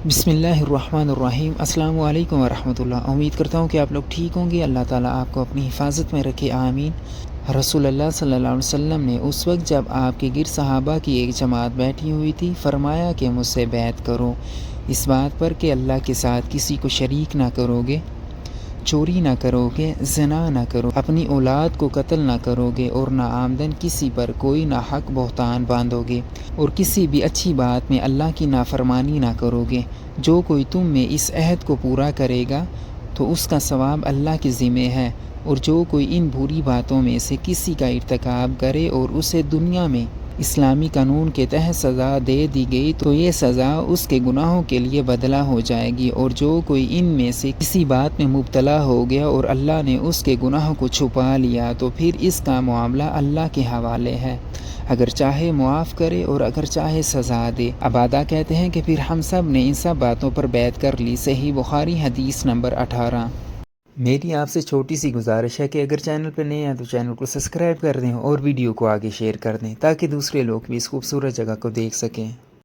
بسم اللہ الرحمن الرحیم۔ السلام علیکم ورحمۃ اللہ۔ امید کرتا ہوں کہ آپ لوگ ٹھیک ہوں گے۔ اللہ تعالیٰ آپ کو اپنی حفاظت میں رکھے، آمین۔ رسول اللہ صلی اللہ علیہ وسلم نے اس وقت جب آپ کے گرد صحابہ کی ایک جماعت بیٹھی ہوئی تھی فرمایا کہ مجھ سے بیعت کرو، اس بات پر کہ اللہ کے ساتھ کسی کو شریک نہ کرو گے، چوری نہ کرو گے، زنا نہ کرو، اپنی اولاد کو قتل نہ کرو گے، اور نہ آمدن کسی پر کوئی ناحق بہتان باندھو گے، اور کسی بھی اچھی بات میں اللہ کی نافرمانی نہ کرو گے۔ جو کوئی تم میں اس عہد کو پورا کرے گا تو اس کا ثواب اللہ کے ذمہ ہے، اور جو کوئی ان بری باتوں میں سے کسی کا ارتکاب کرے اور اسے دنیا میں اسلامی قانون کے تحت سزا دے دی گئی تو یہ سزا اس کے گناہوں کے لیے بدلہ ہو جائے گی، اور جو کوئی ان میں سے کسی بات میں مبتلا ہو گیا اور اللہ نے اس کے گناہوں کو چھپا لیا تو پھر اس کا معاملہ اللہ کے حوالے ہے، اگر چاہے معاف کرے اور اگر چاہے سزا دے۔ عبادہ کہتے ہیں کہ پھر ہم سب نے ان سب باتوں پر بیعت کر لی۔ صحیح بخاری حدیث نمبر 18۔ میری آپ سے چھوٹی سی گزارش ہے کہ اگر چینل پہ نئے ہیں تو چینل کو سبسکرائب کر دیں اور ویڈیو کو آگے شیئر کر دیں تاکہ دوسرے لوگ بھی اس خوبصورت جگہ کو دیکھ سکیں۔